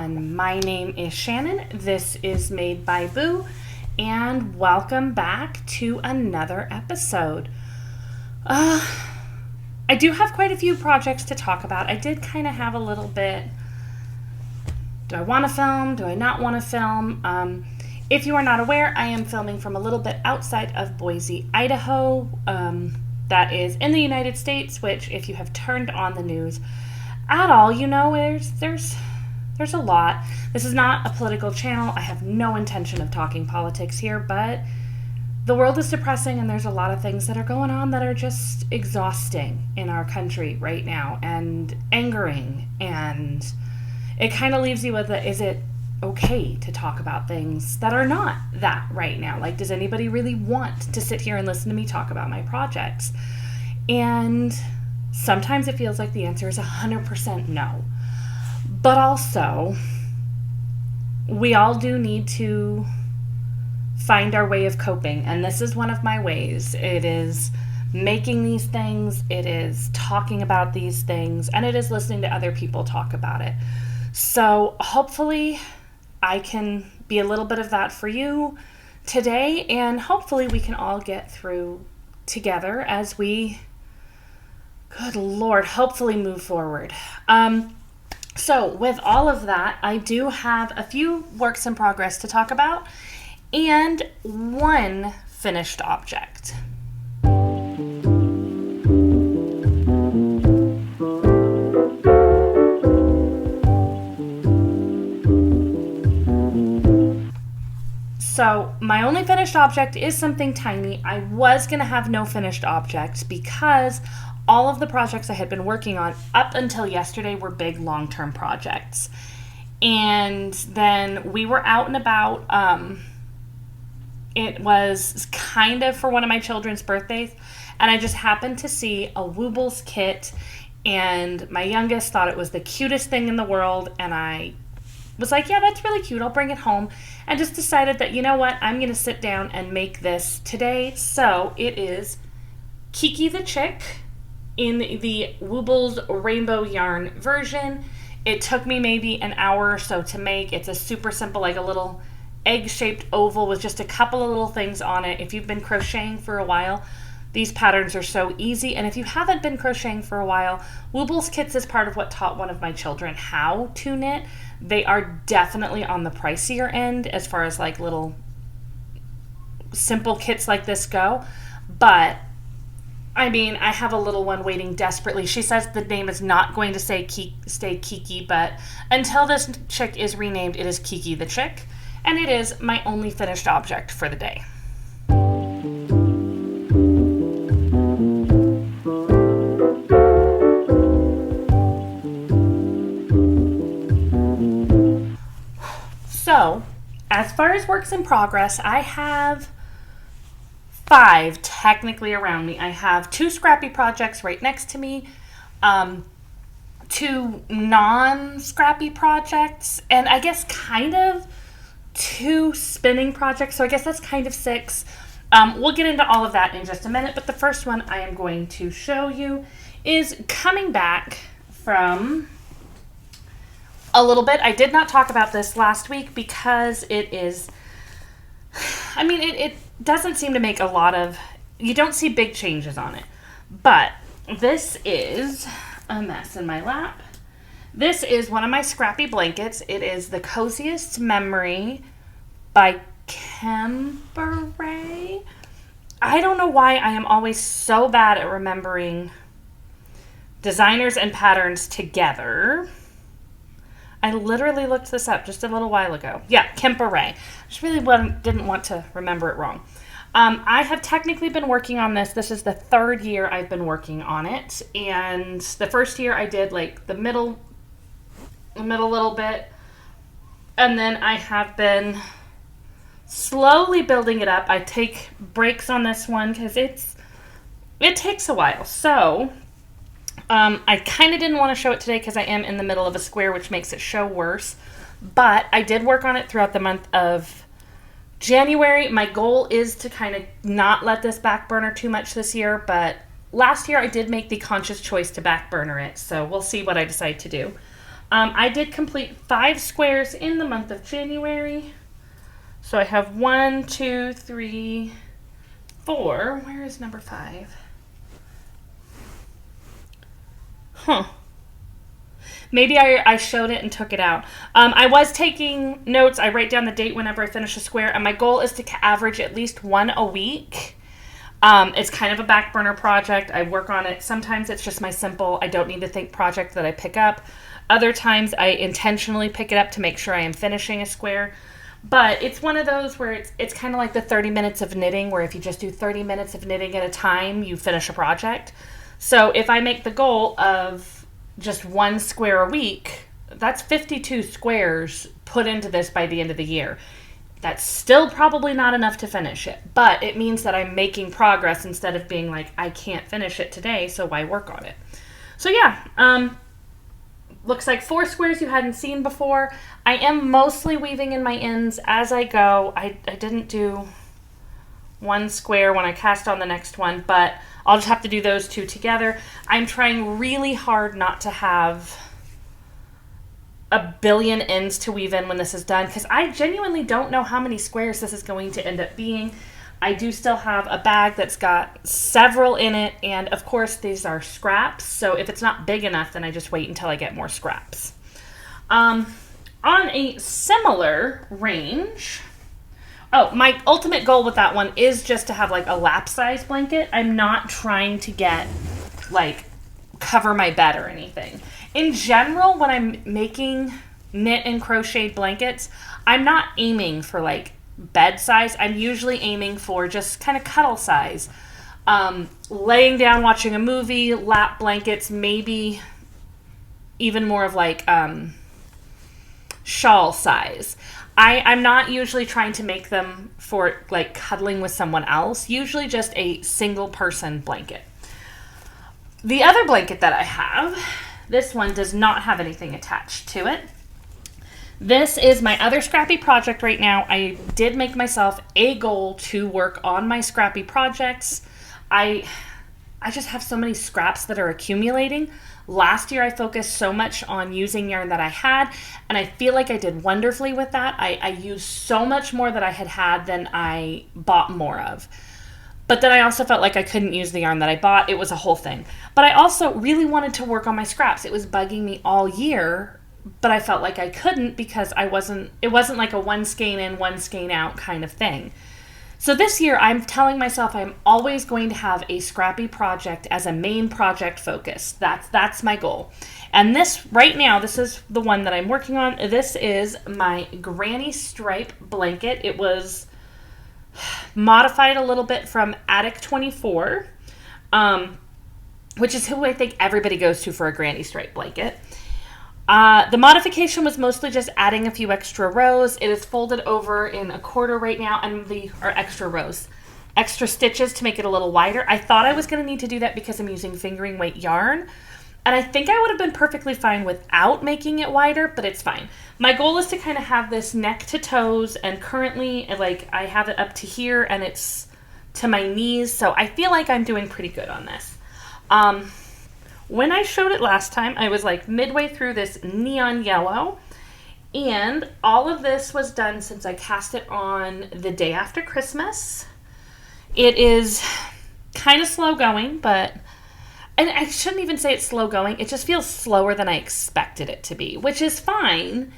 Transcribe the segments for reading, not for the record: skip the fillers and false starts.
everyone. My name is Shannon. This is Made by Boo, and welcome back to another episode. I do have quite a few projects to talk about. I did kind of have a little bit, do I want to film? Do I not want to film? If you are not aware, I am filming from a little bit outside of Boise, Idaho. That is in the United States, which if you have turned on the news at all, you know there's a lot. This is not a political channel. I have no intention of talking politics here, but the world is depressing and there's a lot of things that are going on that are just exhausting in our country right now and angering, and it kind of leaves you with is it okay to talk about things that are not that right now? Like, does anybody really want to sit here and listen to me talk about my projects? And sometimes it feels like the answer is 100% no. But also, we all do need to find our way of coping. And this is one of my ways. It is making these things, it is talking about these things, and it is listening to other people talk about it. So hopefully I can be a little bit of that for you today, and hopefully we can all get through together as we, good Lord, hopefully move forward. So with all of that, I do have a few works in progress to talk about and one finished object. So my only finished object is something tiny. I was going to have no finished objects because all of the projects I had been working on up until yesterday were big long-term projects. And then we were out and about. It was kind of for one of my children's birthdays, and I just happened to see a Woobles kit, and my youngest thought it was the cutest thing in the world, and I was like, yeah, that's really cute. I'll bring it home. And just decided that, you know what, I'm going to sit down and make this today. So it is Kiki the Chick in the Woobles rainbow yarn version. It took me maybe an hour or so to make. It's a super simple, like a little egg-shaped oval with just a couple of little things on it. If you've been crocheting for a while, these patterns are so easy. And if you haven't been crocheting for a while, Woobles kits is part of what taught one of my children how to knit. They are definitely on the pricier end as far as like little simple kits like this go. But I mean, I have a little one waiting desperately. She says the name is not going to stay Kiki, but until this chick is renamed, it is Kiki the Chick. And it is my only finished object for the day. So, as far as works in progress, I have 5 technically around me. I have 2 scrappy projects right next to me, 2 non-scrappy projects, and I guess kind of 2 spinning projects, so I guess that's kind of 6. We'll get into all of that in just a minute, but the first one I am going to show you is coming back from a little bit. I did not talk about this last week because it is, I mean, it doesn't seem to make a lot of, you don't see big changes on it. But this is a mess in my lap. This is one of my scrappy blankets. It is the Coziest Memory by Quadrophenia. I don't know why I am always so bad at remembering designers and patterns together. I literally looked this up just a little while ago. Yeah, Quadrophenia. I just really didn't want to remember it wrong. I have technically been working on this. This is the 3rd year I've been working on it. And the first year I did like the middle little bit. And then I have been slowly building it up. I take breaks on this one because it takes a while. So I kind of didn't want to show it today because I am in the middle of a square, which makes it show worse. But I did work on it throughout the month of January. My goal is to kind of not let this back burner too much this year, but last year I did make the conscious choice to back burner it, so we'll see what I decide to do. I did complete 5 squares in the month of January. So I have 1, 2, 3, 4. Where is number 5? Huh. Maybe I showed it and took it out. I was taking notes. I write down the date whenever I finish a square, and my goal is to average at least 1 a week. It's kind of a back burner project. I work on it. Sometimes it's just my simple, I don't need to think project that I pick up. Other times I intentionally pick it up to make sure I am finishing a square. But it's one of those where it's kind of like the 30 minutes of knitting, where if you just do 30 minutes of knitting at a time, you finish a project. So if I make the goal of just 1 square a week, that's 52 squares put into this by the end of the year. That's still probably not enough to finish it, but it means that I'm making progress instead of being like, I can't finish it today, so why work on it? So yeah, looks like 4 squares you hadn't seen before. I am mostly weaving in my ends as I go. I didn't do 1 square when I cast on the next one, but I'll just have to do those 2 together. I'm trying really hard not to have a billion ends to weave in when this is done, because I genuinely don't know how many squares this is going to end up being. I do still have a bag that's got several in it, and of course these are scraps, so if it's not big enough, then I just wait until I get more scraps. On a similar range, my ultimate goal with that one is just to have like a lap size blanket. I'm not trying to get like cover my bed or anything. In general, when I'm making knit and crocheted blankets, I'm not aiming for like bed size. I'm usually aiming for just kind of cuddle size. Laying down, watching a movie, lap blankets, maybe even more of like shawl size. I'm not usually trying to make them for like cuddling with someone else, usually just a single person blanket. The other blanket that I have, this one does not have anything attached to it. This is my other scrappy project right now. I did make myself a goal to work on my scrappy projects. I just have so many scraps that are accumulating. Last year I focused so much on using yarn that I had, and I feel like I did wonderfully with that. I used so much more that I had than I bought more of. But then I also felt like I couldn't use the yarn that I bought. It was a whole thing. But I also really wanted to work on my scraps. It was bugging me all year, but I felt like I couldn't because it wasn't like a 1 skein in, 1 skein out kind of thing. So this year I'm telling myself I'm always going to have a scrappy project as a main project focus. That's my goal. And this right now, this is the one that I'm working on. This is my granny stripe blanket. It was modified a little bit from Attic 24, which is who I think everybody goes to for a granny stripe blanket. The modification was mostly just adding a few extra rows. It is folded over in 1/4 right now, and extra stitches to make it a little wider. I thought I was going to need to do that because I'm using fingering weight yarn, and I think I would have been perfectly fine without making it wider, but it's fine. My goal is to kind of have this neck to toes, and currently like I have it up to here and it's to my knees, so I feel like I'm doing pretty good on this. When I showed it last time, I was like midway through this neon yellow, and all of this was done since I cast it on the day after Christmas. It is kind of slow going, and I shouldn't even say it's slow going. It just feels slower than I expected it to be, which is fine.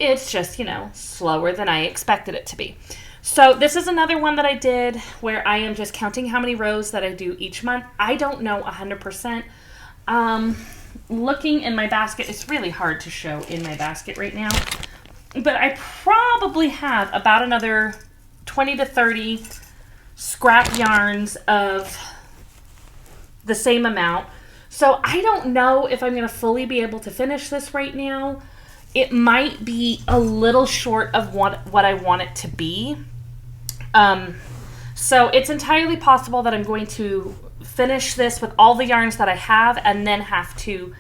It's just, slower than I expected it to be. So this is another one that I did where I am just counting how many rows that I do each month. I don't know 100%. Looking in my basket, it's really hard to show in my basket right now, but I probably have about another 20 to 30 scrap yarns of the same amount. So I don't know if I'm going to fully be able to finish this right now. It might be a little short of what I want it to be. So it's entirely possible that I'm going to finish this with all the yarns that I have and then have to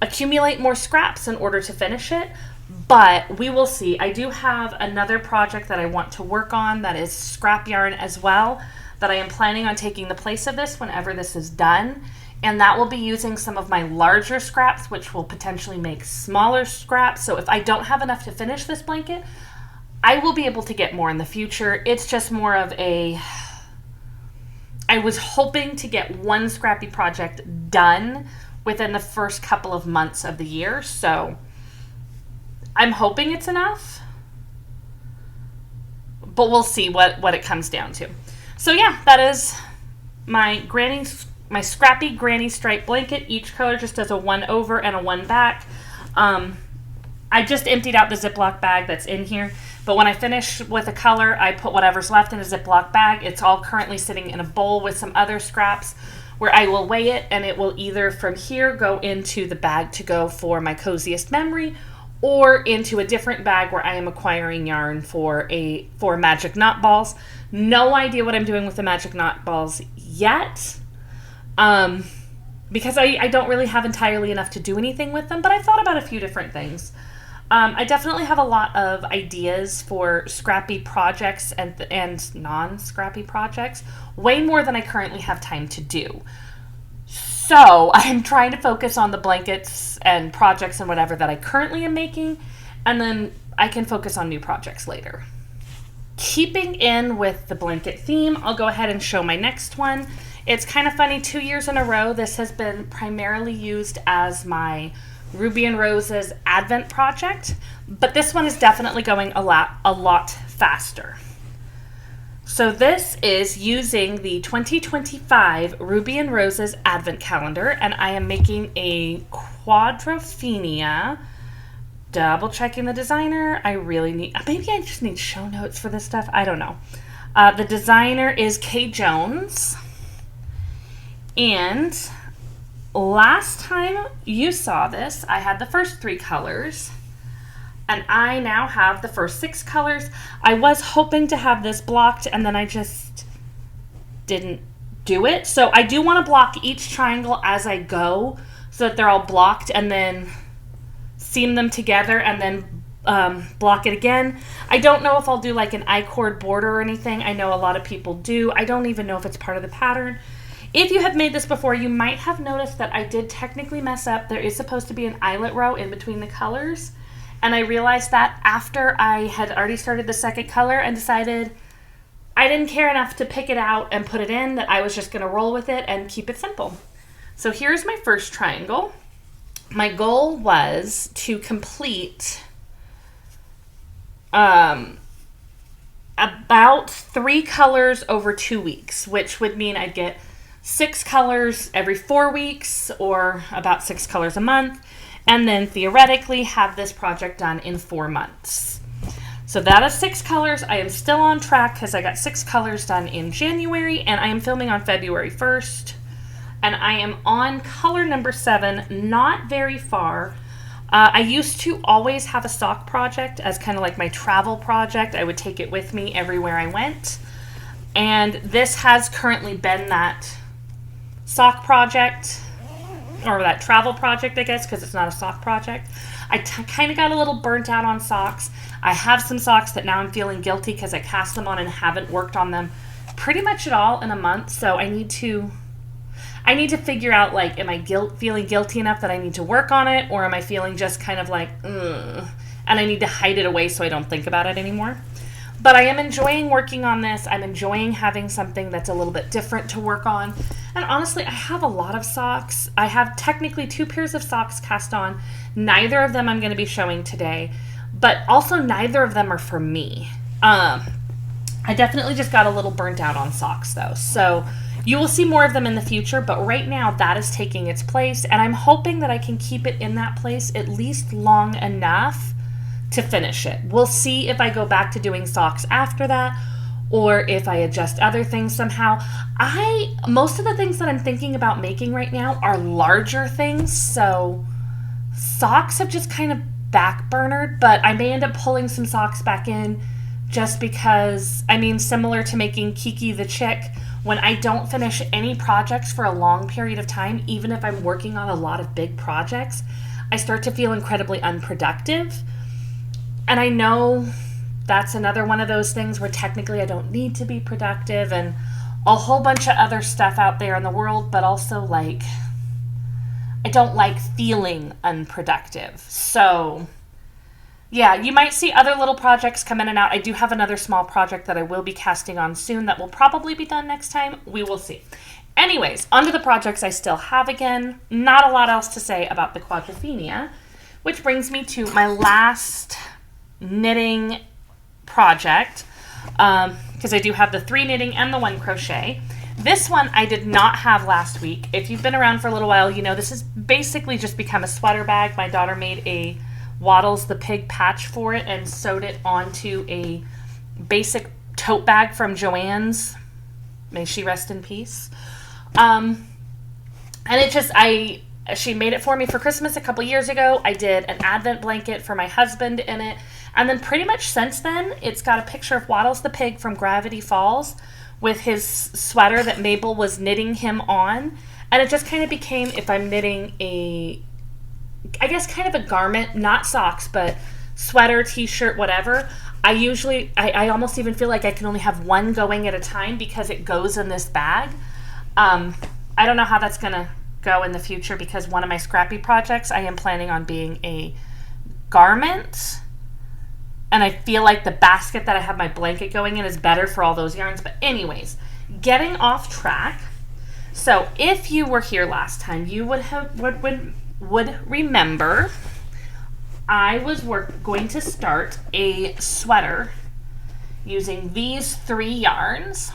accumulate more scraps in order to finish it, but we will see. I do have another project that I want to work on that is scrap yarn as well, that I am planning on taking the place of this whenever this is done. And that will be using some of my larger scraps, which will potentially make smaller scraps. So if I don't have enough to finish this blanket, I will be able to get more in the future. It's just more of a... I was hoping to get one scrappy project done within the first couple of months of the year. So I'm hoping it's enough. But we'll see what it comes down to. So yeah, that is my scrappy granny stripe blanket. Each color just does a 1 over and a 1 back. I just emptied out the Ziploc bag that's in here. But when I finish with a color, I put whatever's left in a Ziploc bag. It's all currently sitting in a bowl with some other scraps where I will weigh it, and it will either from here go into the bag to go for my Coziest Memory, or into a different bag where I am acquiring yarn for magic knot balls. No idea what I'm doing with the magic knot balls yet, because I don't really have entirely enough to do anything with them, but I thought about a few different things. I definitely have a lot of ideas for scrappy projects and non-scrappy projects, way more than I currently have time to do. So I'm trying to focus on the blankets and projects and whatever that I currently am making, and then I can focus on new projects later. Keeping in with the blanket theme, I'll go ahead and show my next one. It's kind of funny, 2 years in a row, this has been primarily used as my Ruby and Rose's Advent project, but this one is definitely going a lot faster. So this is using the 2025 Ruby and Rose's Advent calendar, and I am making a Quadrophenia. Double checking the designer. Maybe I just need show notes for this stuff. I don't know. The designer is Kay Jones, and last time you saw this, I had the first 3 colors, and I now have the first 6 colors. I was hoping to have this blocked, and then I just didn't do it. So I do want to block each triangle as I go so that they're all blocked, and then seam them together and then block it again. I don't know if I'll do like an I-cord border or anything. I know a lot of people do. I don't even know if it's part of the pattern. If you have made this before, you might have noticed that I did technically mess up. There is supposed to be an eyelet row in between the colors, and I realized that after I had already started the second color and decided I didn't care enough to pick it out and put it in, that I was just going to roll with it and keep it simple. So here's my first triangle. My goal was to complete about 3 colors over 2 weeks, which would mean I'd get 6 colors every 4 weeks, or about 6 colors a month, and then theoretically have this project done in 4 months. So that is 6 colors. I am still on track because I got 6 colors done in January, and I am filming on February 1st, and I am on color number 7, not very far. I used to always have a sock project as kind of like my travel project. I would take it with me everywhere I went, and this has currently been that sock project, or that travel project, I guess, because it's not a sock project. I kind of got a little burnt out on socks. I have some socks that now I'm feeling guilty because I cast them on and haven't worked on them pretty much at all in a month. So I need to figure out, like, am I feeling guilty enough that I need to work on it, or am I feeling just kind of like, and I need to hide it away so I don't think about it anymore. But I am enjoying working on this. I'm enjoying having something that's a little bit different to work on. And honestly, I have a lot of socks. I have technically 2 pairs of socks cast on. Neither of them I'm going to be showing today, but also neither of them are for me. I definitely just got a little burnt out on socks though. So you will see more of them in the future, but right now that is taking its place, and I'm hoping that I can keep it in that place at least long enough to finish it. We'll see if I go back to doing socks after that, or if I adjust other things somehow. Most of the things that I'm thinking about making right now are larger things, so socks have just kind of backburnered, but I may end up pulling some socks back in just because, similar to making Kiki the Chick, when I don't finish any projects for a long period of time, even if I'm working on a lot of big projects, I start to feel incredibly unproductive. And I know that's another one of those things where technically I don't need to be productive, and a whole bunch of other stuff out there in the world, but also, like, I don't like feeling unproductive. So yeah, you might see other little projects come in and out. I do have another small project that I will be casting on soon that will probably be done next time. We will see. Anyways, onto the projects I still have again. Not a lot else to say about the Quadrophenia, which brings me to my last knitting project, because I do have the 3 knitting and the 1 crochet. This one I did not have last week. If you've been around for a little while, you know this has basically just become a sweater bag. My daughter made a Waddles the Pig patch for it and sewed it onto a basic tote bag from Joann's. May she rest in peace. And it just, she made it for me for Christmas a couple years ago. I did an Advent blanket for my husband in it. And then pretty much since then, it's got a picture of Waddles the Pig from Gravity Falls with his sweater that Mabel was knitting him on. And it just kind of became, if I'm knitting I guess kind of a garment, not socks, but sweater, t-shirt, whatever, I almost even feel like I can only have one going at a time because it goes in this bag. I don't know how that's going to go in the future because one of my scrappy projects I am planning on being a garment. And I feel like the basket that I have my blanket going in is better for all those yarns. But anyways, getting off track. So if you were here last time, you would remember I was going to start a sweater using these 3 yarns.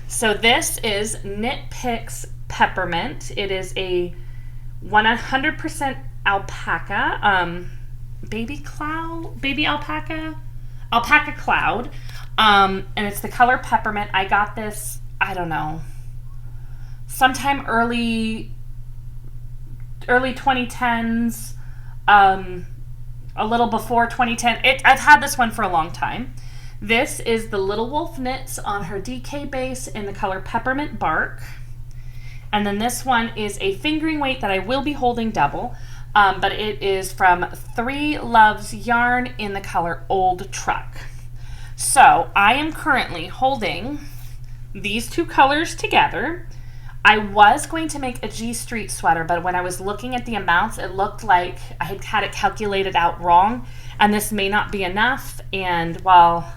So this is Knit Picks Peppermint. It is a 100% alpaca, baby alpaca cloud, and it's the color Peppermint. I got this, I don't know, sometime early 2010s, a little before 2010. I've had this one for a long time. This is the Little Wolf Knits on her DK base in the color Peppermint Bark. And then this one is a fingering weight that I will be holding double, but it is from 3 Loves Yarn in the color Old Truck. So I am currently holding these 2 colors together. I was going to make a G Street sweater, but when I was looking at the amounts, it looked like I had it calculated out wrong, and this may not be enough. And while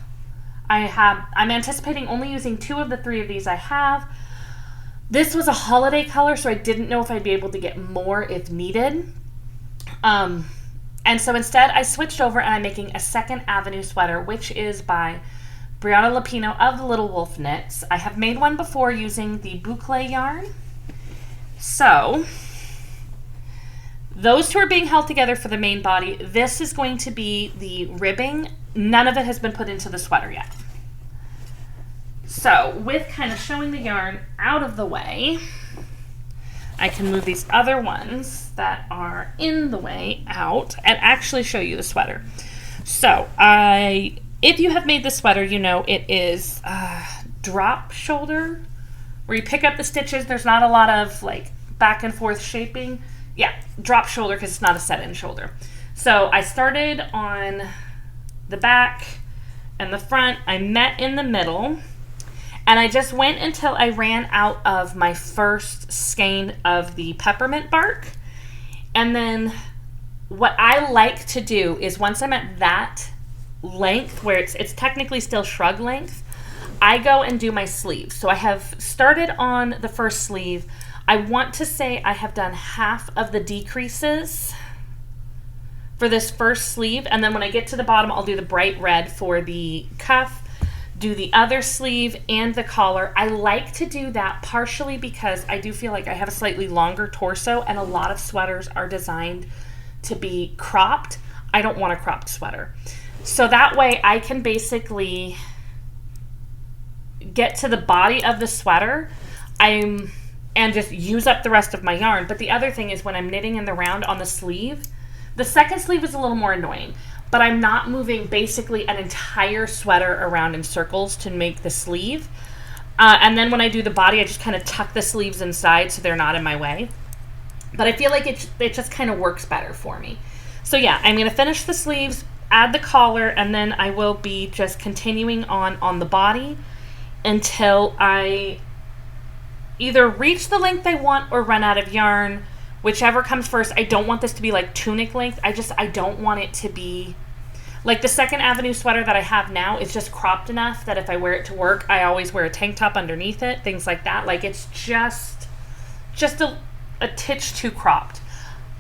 I'm anticipating only using 2 of the 3 of these I have, this was a holiday color, so I didn't know if I'd be able to get more if needed. And so instead, I switched over and I'm making a 2nd Avenue sweater, which is by Brianna Lapino of the Little Wolf Knits. I have made one before using the boucle yarn. So those 2 are being held together for the main body. This is going to be the ribbing. None of it has been put into the sweater yet. So with kind of showing the yarn out of the way, I can move these other ones that are in the way out and actually show you the sweater. So if you have made the sweater, you know it is drop shoulder, where you pick up the stitches. There's not a lot of like back and forth shaping. Yeah, drop shoulder because it's not a set-in shoulder. So I started on the back and the front. I met in the middle, and I just went until I ran out of my first skein of the peppermint bark. And then what I like to do is once I'm at that length where it's technically still shrug length, I go and do my sleeves. So I have started on the first sleeve. I want to say I have done half of the decreases for this first sleeve, and then when I get to the bottom, I'll do the bright red for the cuff, do the other sleeve and the collar. I like to do that partially because I do feel like I have a slightly longer torso, and a lot of sweaters are designed to be cropped. I don't want a cropped sweater. So that way I can basically get to the body of the sweater and just use up the rest of my yarn. But the other thing is when I'm knitting in the round on the sleeve, the second sleeve is a little more annoying, but I'm not moving basically an entire sweater around in circles to make the sleeve. And then when I do the body, I just kind of tuck the sleeves inside so they're not in my way. But I feel like it just kind of works better for me. So yeah, I'm going to finish the sleeves, add the collar, and then I will be just continuing on the body until I either reach the length I want or run out of yarn, whichever comes first. I don't want this to be like tunic length. I don't want it to be like the Second Avenue sweater that I have now is just cropped enough that if I wear it to work, I always wear a tank top underneath it, things like that. Like it's just a titch too cropped.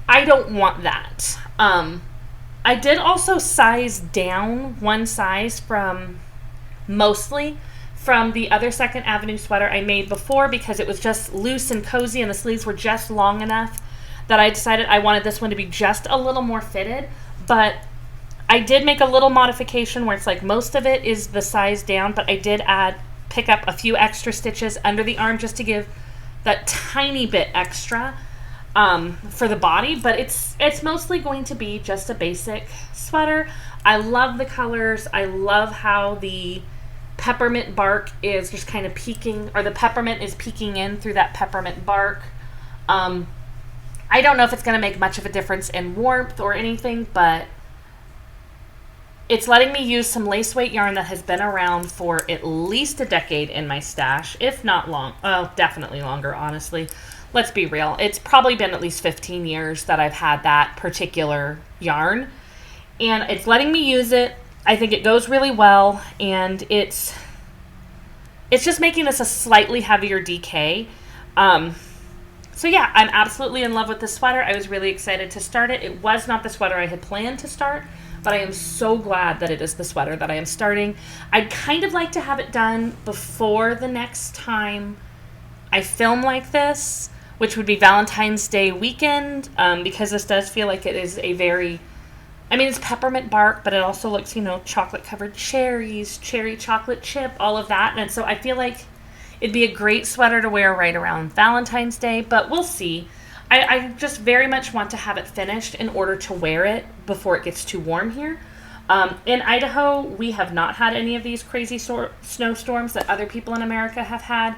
I don't want that. I did also size down one size mostly from the other Second Avenue sweater I made before because it was just loose and cozy and the sleeves were just long enough that I decided I wanted this one to be just a little more fitted. But I did make a little modification where it's like most of it is the size down, but I did pick up a few extra stitches under the arm just to give that tiny bit extra for the body. But it's mostly going to be just a basic sweater. I love the colors. I love how the peppermint bark is just kind of peeking, or the peppermint is peeking in through that peppermint bark. I don't know if it's going to make much of a difference in warmth or anything, but it's letting me use some lace weight yarn that has been around for at least a decade in my stash, if not long. Oh, definitely longer, honestly. Let's be real. It's probably been at least 15 years that I've had that particular yarn, and it's letting me use it. I think it goes really well, and it's just making this a slightly heavier DK. So yeah, I'm absolutely in love with this sweater. I was really excited to start it. It was not the sweater I had planned to start, but I am so glad that it is the sweater that I am starting. I'd kind of like to have it done before the next time I film like this, which would be Valentine's Day weekend, because this does feel like it is a very, it's peppermint bark, but it also looks, chocolate-covered cherries, cherry chocolate chip, all of that. And so I feel like it'd be a great sweater to wear right around Valentine's Day, but we'll see. I just very much want to have it finished in order to wear it before it gets too warm here. In Idaho, we have not had any of these crazy snowstorms that other people in America have had.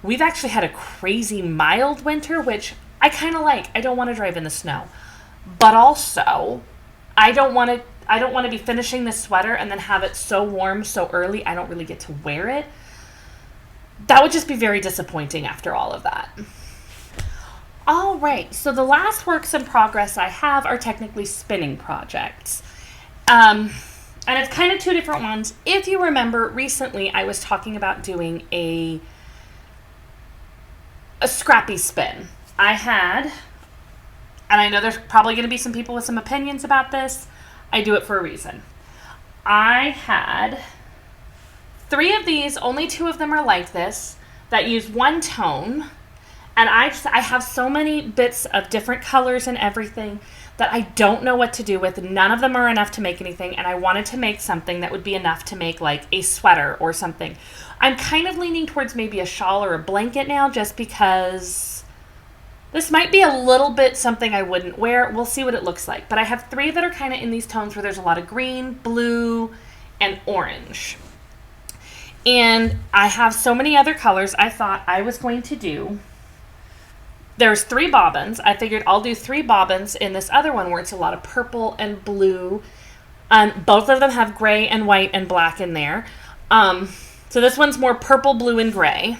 We've actually had a crazy mild winter, which I kind of like. I don't want to drive in the snow. But also, I don't want to be finishing this sweater and then have it so warm so early I don't really get to wear it. That would just be very disappointing after all of that. All right, so the last works in progress I have are technically spinning projects. And it's kind of two different ones. If you remember, recently I was talking about doing a scrappy spin. I had, and I know there's probably going to be some people with some opinions about this, I do it for a reason. I had 3 of these, only 2 of them are like this, that use one tone. And I have so many bits of different colors and everything that I don't know what to do with. None of them are enough to make anything, and I wanted to make something that would be enough to make like a sweater or something. I'm kind of leaning towards maybe a shawl or a blanket now, just because this might be a little bit something I wouldn't wear. We'll see what it looks like. But I have 3 that are kind of in these tones where there's a lot of green, blue, and orange. And I have so many other colors. I thought I was going to do, there's 3 bobbins. I figured I'll do 3 bobbins in this other one where it's a lot of purple and blue. Both of them have gray and white and black in there. So this one's more purple, blue, and gray.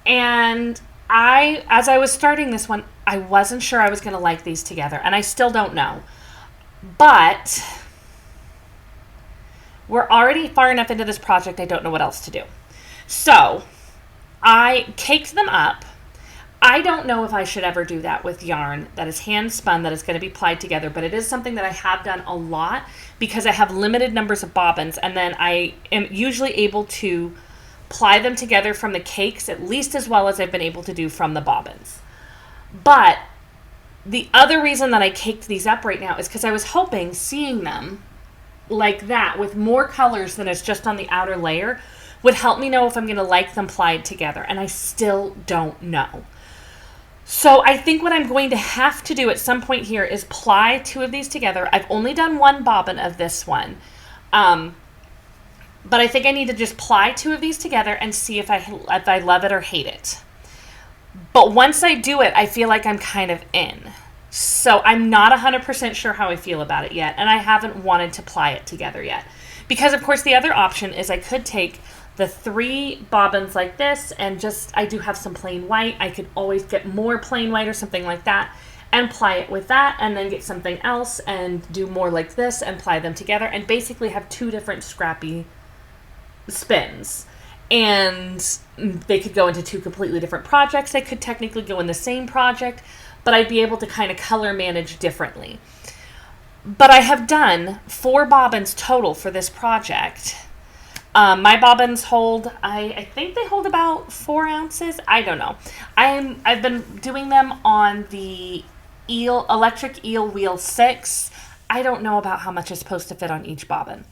And as I was starting this one, I wasn't sure I was going to like these together. And I still don't know. But we're already far enough into this project, I don't know what else to do. So I caked them up. I don't know if I should ever do that with yarn that is hand spun, that is going to be plied together, but it is something that I have done a lot because I have limited numbers of bobbins, and then I am usually able to ply them together from the cakes at least as well as I've been able to do from the bobbins. But the other reason that I caked these up right now is because I was hoping seeing them like that with more colors than is just on the outer layer would help me know if I'm going to like them plied together, and I still don't know. So I think what I'm going to have to do at some point here is ply 2 of these together. I've only done 1 bobbin of this one. But I think I need to just ply 2 of these together and see if I love it or hate it. But once I do it, I feel like I'm kind of in. So I'm not 100% sure how I feel about it yet. And I haven't wanted to ply it together yet. Because, of course, the other option is I could take the 3 bobbins like this and I do have some plain white. I could always get more plain white or something like that and ply it with that, and then get something else and do more like this and ply them together and basically have 2 different scrappy spins. And they could go into 2 completely different projects. They could technically go in the same project, but I'd be able to kind of color manage differently. But I have done 4 bobbins total for this project. My bobbins hold, I think they hold about 4 ounces. I don't know. I've been doing them on the electric eel wheel 6. I don't know about how much is supposed to fit on each bobbin.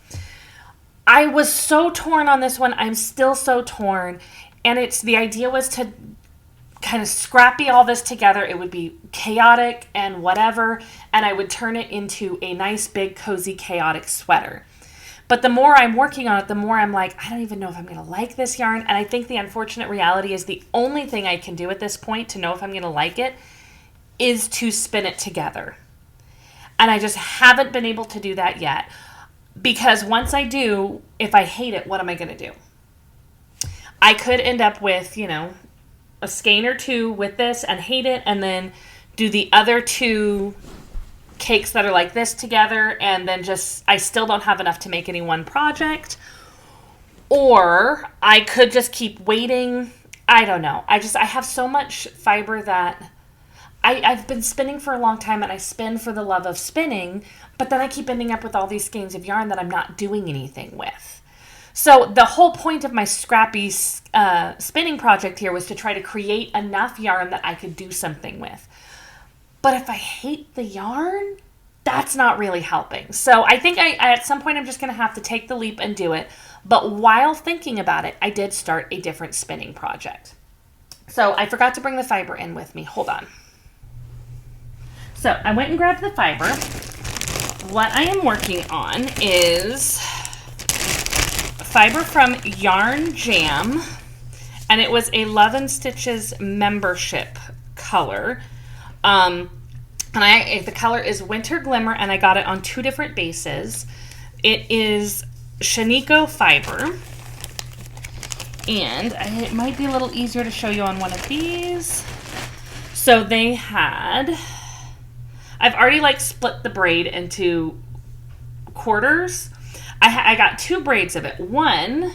I was so torn on this one. I'm still so torn. And the idea was to kind of scrappy all this together. It would be chaotic and whatever. And I would turn it into a nice, big, cozy, chaotic sweater. But the more I'm working on it, the more I'm like, I don't even know if I'm going to like this yarn. And I think the unfortunate reality is the only thing I can do at this point to know if I'm going to like it is to spin it together. And I just haven't been able to do that yet. Because once I do, if I hate it, what am I going to do? I could end up with, a skein or 2 with this and hate it, and then do the other 2 cakes that are like this together, and then I still don't have enough to make any one project. Or I could just keep waiting. I don't know. I have so much fiber that I've been spinning for a long time, and I spin for the love of spinning, but then I keep ending up with all these skeins of yarn that I'm not doing anything with. So the whole point of my scrappy spinning project here was to try to create enough yarn that I could do something with. But if I hate the yarn, that's not really helping. So I think at some point I'm just going to have to take the leap and do it. But while thinking about it, I did start a different spinning project. So I forgot to bring the fiber in with me. Hold on. So I went and grabbed the fiber. What I am working on is fiber from Yarn Jam, and it was a Love and Stitches membership color. And the color is Winter Glimmer, and I got it on 2 different bases. It is Shiniko fiber, and it might be a little easier to show you on one of these. So they had, I've already split the braid into quarters. I got 2 braids of it. One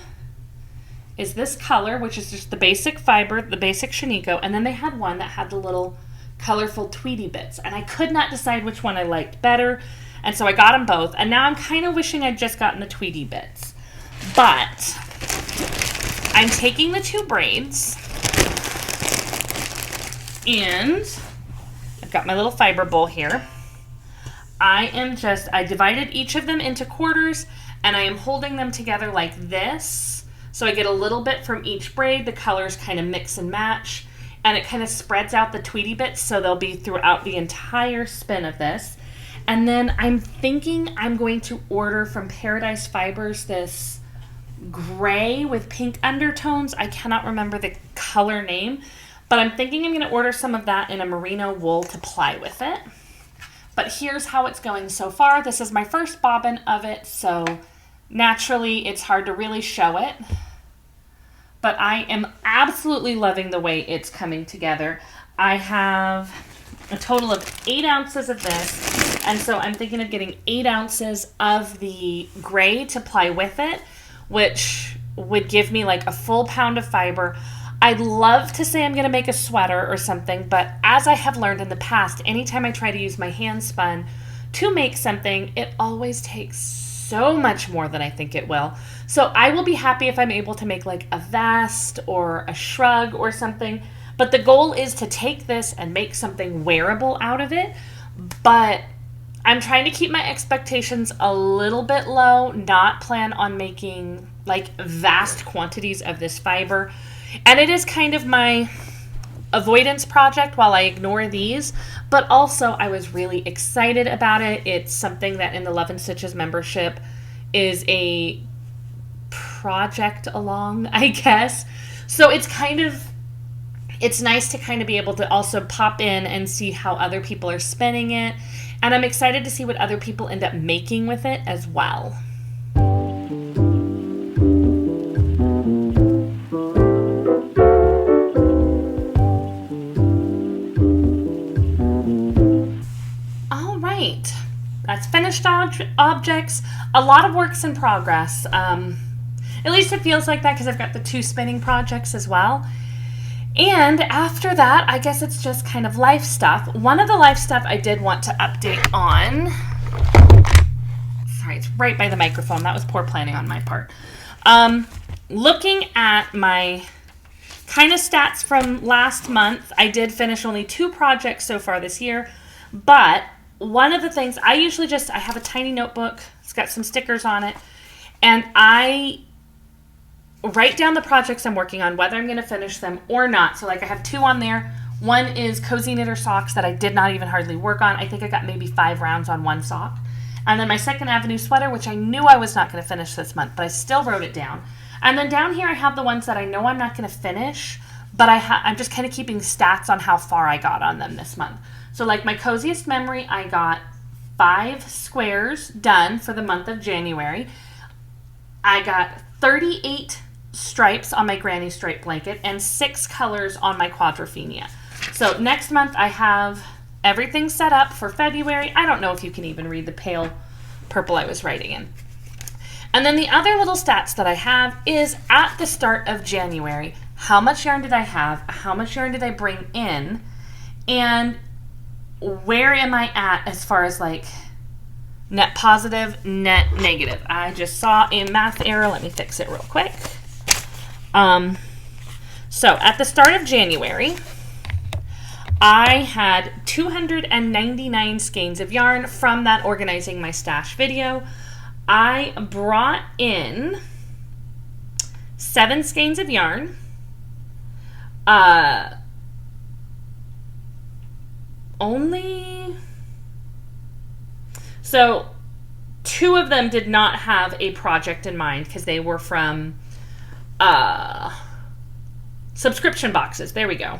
is this color, which is just the basic fiber, the basic Shiniko, and then they had one that had the little colorful Tweety bits, and I could not decide which one I liked better, and so I got them both, and now I'm kind of wishing I'd just gotten the Tweety bits. But I'm taking the 2 braids, and I've got my little fiber bowl here. I divided each of them into quarters, and I am holding them together like this, so I get a little bit from each braid. The colors kind of mix and match, and it kind of spreads out the Tweety bits, so they'll be throughout the entire spin of this. And then I'm thinking I'm going to order from Paradise Fibers this gray with pink undertones. I cannot remember the color name, but I'm thinking I'm going to order some of that in a merino wool to ply with it. But here's how it's going so far. This is my first bobbin of it, so naturally it's hard to really show it. But I am absolutely loving the way it's coming together. I have a total of 8 ounces of this, and so I'm thinking of getting 8 ounces of the gray to ply with it, which would give me a full pound of fiber. I'd love to say I'm going to make a sweater or something, but as I have learned in the past, anytime I try to use my hand spun to make something, it always takes so much more than I think it will. So I will be happy if I'm able to make a vest or a shrug or something, but the goal is to take this and make something wearable out of it. But I'm trying to keep my expectations a little bit low, not plan on making vast quantities of this fiber. And it is kind of my avoidance project while I ignore these, but also I was really excited about it. It's something that in the Love and Stitches membership is a project along, I guess. So it's nice to kind of be able to also pop in and see how other people are spinning it. And I'm excited to see what other people end up making with it as well. objects, a lot of works in progress. At least it feels like that because I've got the 2 spinning projects as well. And after that, I guess it's just kind of life stuff. One of the life stuff I did want to update on. Sorry, it's right by the microphone. That was poor planning on my part. Looking at my kind of stats from last month, I did finish only 2 projects so far this year. But one of the things, I have a tiny notebook. It's got some stickers on it. And I write down the projects I'm working on, whether I'm going to finish them or not. So like I have 2 on there. One is Cozy Knitter socks that I did not even hardly work on. I think I got maybe 5 rounds on 1 sock. And then my Second Avenue sweater, which I knew I was not going to finish this month, but I still wrote it down. And then down here I have the ones that I know I'm not going to finish, but I'm just kind of keeping stats on how far I got on them this month. So like my Coziest Memory, I got 5 squares done for the month of January. I got 38 stripes on my granny stripe blanket and 6 colors on my Quadrophenia. So next month I have everything set up for February. I don't know if you can even read the pale purple I was writing in. And then the other little stats that I have is at the start of January, how much yarn did I have? How much yarn did I bring in? And where am I at as far as like net positive, net negative? I just saw a math error. Let me fix it real quick. So at the start of January, I had 299 skeins of yarn from that Organizing My Stash video. I brought in 7 skeins of yarn. So 2 of them did not have a project in mind because they were from subscription boxes. There we go.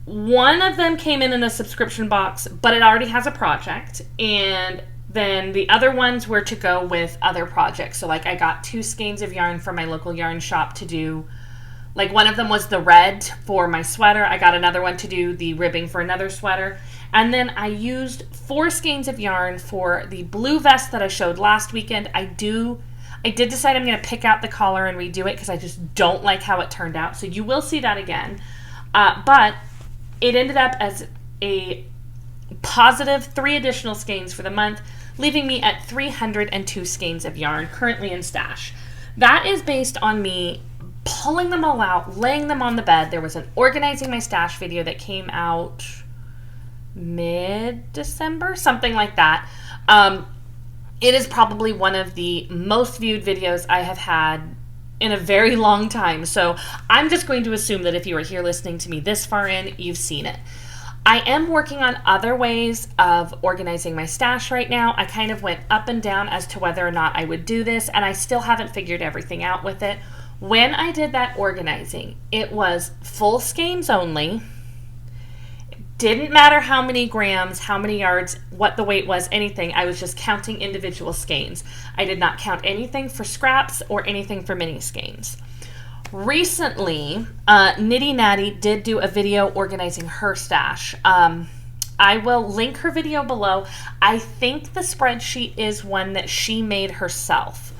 One of them came in a subscription box, but it already has a project. And then the other ones were to go with other projects. So like I got 2 skeins of yarn from my local yarn shop to do, like one of them was the red for my sweater. I got another one to do the ribbing for another sweater. And then I used 4 skeins of yarn for the blue vest that I showed last weekend. I did decide I'm going to pick out the collar and redo it because I just don't like how it turned out. So you will see that again. But it ended up as a positive 3 additional skeins for the month, leaving me at 302 skeins of yarn currently in stash. That is based on me pulling them all out, laying them on the bed. There was an Organizing My Stash video that came out mid-December, something like that. It is probably one of the most viewed videos I have had in a very long time. So I'm just going to assume that if you are here listening to me this far in, you've seen it. I am working on other ways of organizing my stash right now. I kind of went up and down as to whether or not I would do this, and I still haven't figured everything out with it. When I did that organizing, it was full skeins only. Didn't matter how many grams, how many yards, what the weight was, anything. I was just counting individual skeins. I did not count anything for scraps or anything for mini skeins. Recently, Natty did do a video organizing her stash. I will link her video below. I think the spreadsheet is one that she made herself,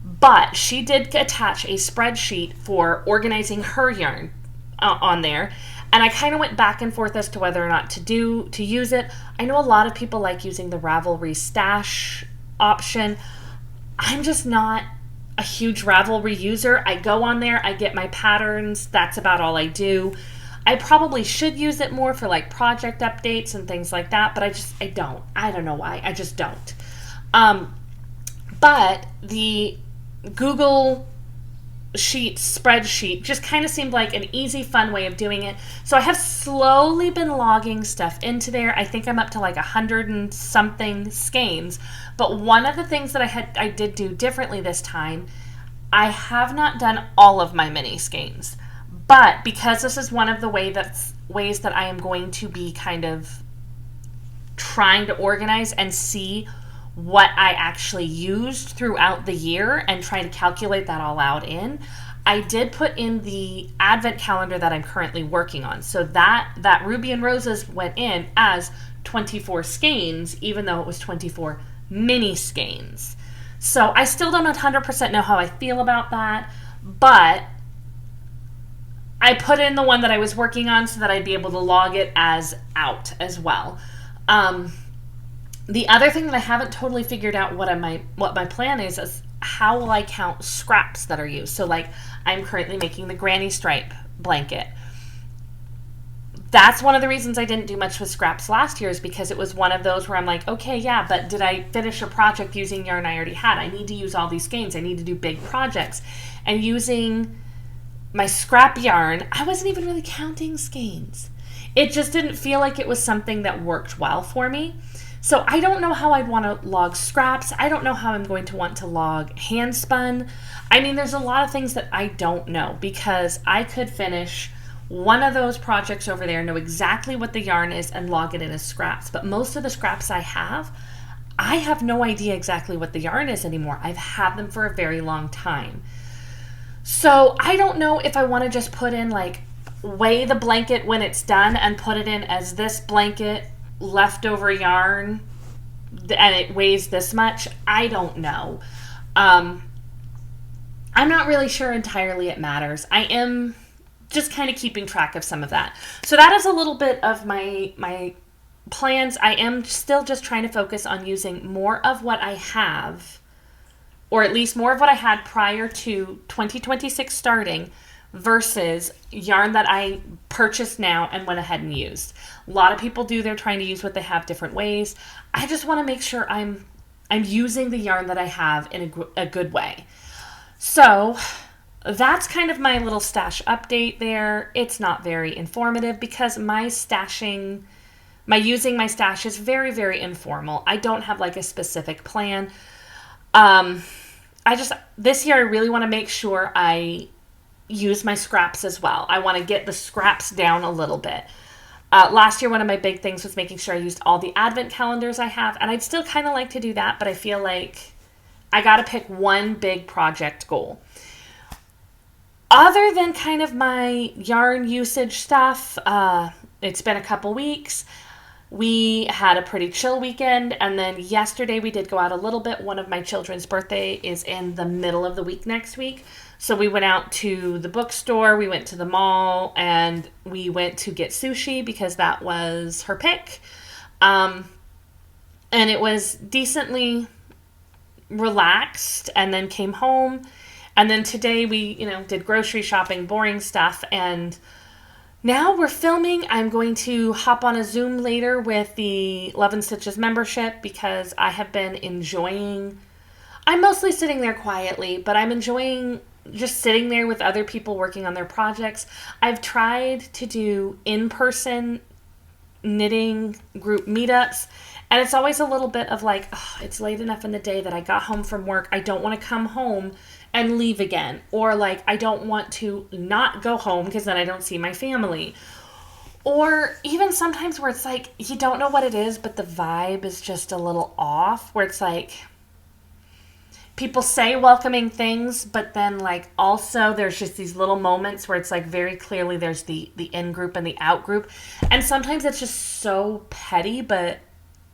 but she did attach a spreadsheet for organizing her yarn on there. And I kind of went back and forth as to whether or not to use it. I know a lot of people like using the Ravelry stash option. I'm just not a huge Ravelry user. I go on there, I get my patterns, that's about all I do. I probably should use it more for like project updates and things like that, but I don't. I don't know why, I just don't. But the Google Sheet spreadsheet just kind of seemed like an easy, fun way of doing it. So I have slowly been logging stuff into there. I think I'm up to like 100 and something skeins. But one of the things that I did do differently this time, I have not done all of my mini skeins. But because this is one of the ways that I am going to be kind of trying to organize and see what I actually used throughout the year and trying to calculate that all out in, I did put in the advent calendar that I'm currently working on. So that Ruby and Roses went in as 24 skeins, even though it was 24 mini skeins. So I still don't 100% know how I feel about that, but I put in the one that I was working on so that I'd be able to log it as out as well. The other thing that I haven't totally figured out what my plan is how will I count scraps that are used. So like I'm currently making the granny stripe blanket. That's one of the reasons I didn't do much with scraps last year, is because it was one of those where I'm like, okay, yeah, but did I finish a project using yarn I already had? I need to use all these skeins. I need to do big projects. And using my scrap yarn, I wasn't even really counting skeins. It just didn't feel like it was something that worked well for me. So I don't know how I'd want to log scraps. I don't know how I'm going to want to log hand spun. I mean, there's a lot of things that I don't know, because I could finish one of those projects over there, know exactly what the yarn is, and log it in as scraps. But most of the scraps I have no idea exactly what the yarn is anymore. I've had them for a very long time. So I don't know if I want to just put in like weigh the blanket when it's done and put it in as this blanket leftover yarn and it weighs this much. I don't know. I'm not really sure entirely it matters. I am just kind of keeping track of some of that. So that is a little bit of my plans. I am still just trying to focus on using more of what I have, or at least more of what I had prior to 2026 starting, versus yarn that I purchased now and went ahead and used. A lot of people do, they're trying to use what they have different ways. I just want to make sure I'm using the yarn that I have in a good way. So that's kind of my little stash update there. It's not very informative because my using my stash is very, very informal. I don't have like a specific plan. This year I really want to make sure I use my scraps as well. I want to get the scraps down a little bit. Last year, one of my big things was making sure I used all the advent calendars I have, and I'd still kind of like to do that, but I feel like I got to pick one big project goal. Other than kind of my yarn usage stuff, it's been a couple weeks. We had a pretty chill weekend, and then yesterday we did go out a little bit. One of my children's birthday is in the middle of the week next week. So we went out to the bookstore, we went to the mall, and we went to get sushi because that was her pick. And it was decently relaxed, and then came home. And then today we, did grocery shopping, boring stuff, and now we're filming. I'm going to hop on a Zoom later with the Love and Stitches membership because I have been I'm mostly sitting there quietly, but I'm enjoying just sitting there with other people working on their projects. I've tried to do in-person knitting group meetups, and it's always a little bit of like, oh, it's late enough in the day that I got home from work. I don't want to come home and leave again. Or like, I don't want to not go home because then I don't see my family. Or even sometimes where it's like, you don't know what it is, but the vibe is just a little off, where it's like, people say welcoming things, but then like also there's just these little moments where it's like very clearly there's the in group and the out group. And sometimes it's just so petty,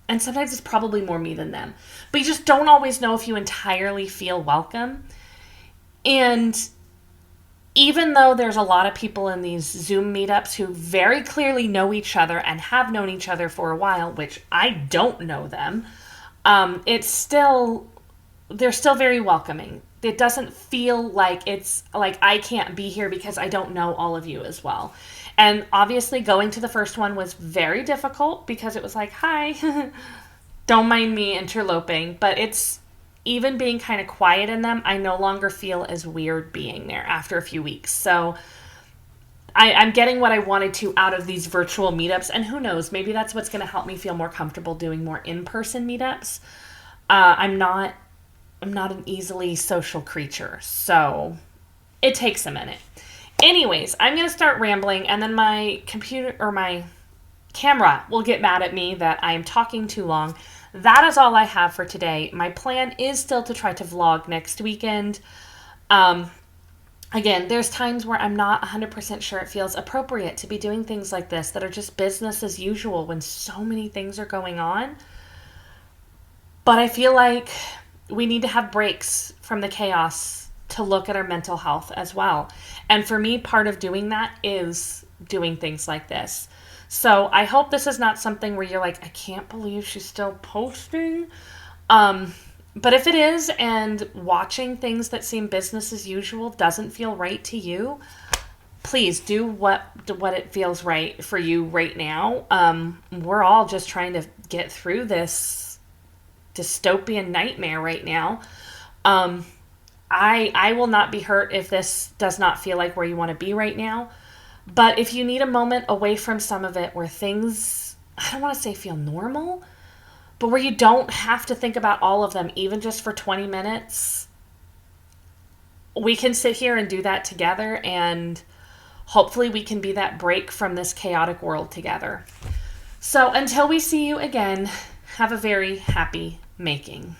and sometimes it's probably more me than them. But you just don't always know if you entirely feel welcome. And even though there's a lot of people in these Zoom meetups who very clearly know each other and have known each other for a while, which I don't know them, they're still very welcoming. It doesn't feel like it's like I can't be here because I don't know all of you as well. And obviously going to the first one was very difficult because it was like, hi, don't mind me interloping. But it's even being kind of quiet in them, I no longer feel as weird being there after a few weeks. So I'm getting what I wanted to out of these virtual meetups. And who knows, maybe that's what's going to help me feel more comfortable doing more in-person meetups. I'm not an easily social creature, so it takes a minute. Anyways, I'm going to start rambling, and then my computer or my camera will get mad at me that I'm talking too long. That is all I have for today. My plan is still to try to vlog next weekend. Again, there's times where I'm not 100% sure it feels appropriate to be doing things like this that are just business as usual when so many things are going on. But I am getting what I wanted to out of these virtual meetups. And who knows, maybe that's what's going to help me feel more comfortable doing more in-person meetups. I'm not 100% sure it feels appropriate to be doing things like this that are just business as usual when so many things are going on. But I feel like we need to have breaks from the chaos to look at our mental health as well. And for me, part of doing that is doing things like this. So I hope this is not something where you're like, I can't believe she's still posting. But if it is, and watching things that seem business as usual doesn't feel right to you, please do what it feels right for you right now. We're all just trying to get through this dystopian nightmare right now. I will not be hurt if this does not feel like where you want to be right now. But if you need a moment away from some of it where things, I don't want to say feel normal, but where you don't have to think about all of them, even just for 20 minutes, we can sit here and do that together, and hopefully we can be that break from this chaotic world together. So until we see you again, have a very happy making.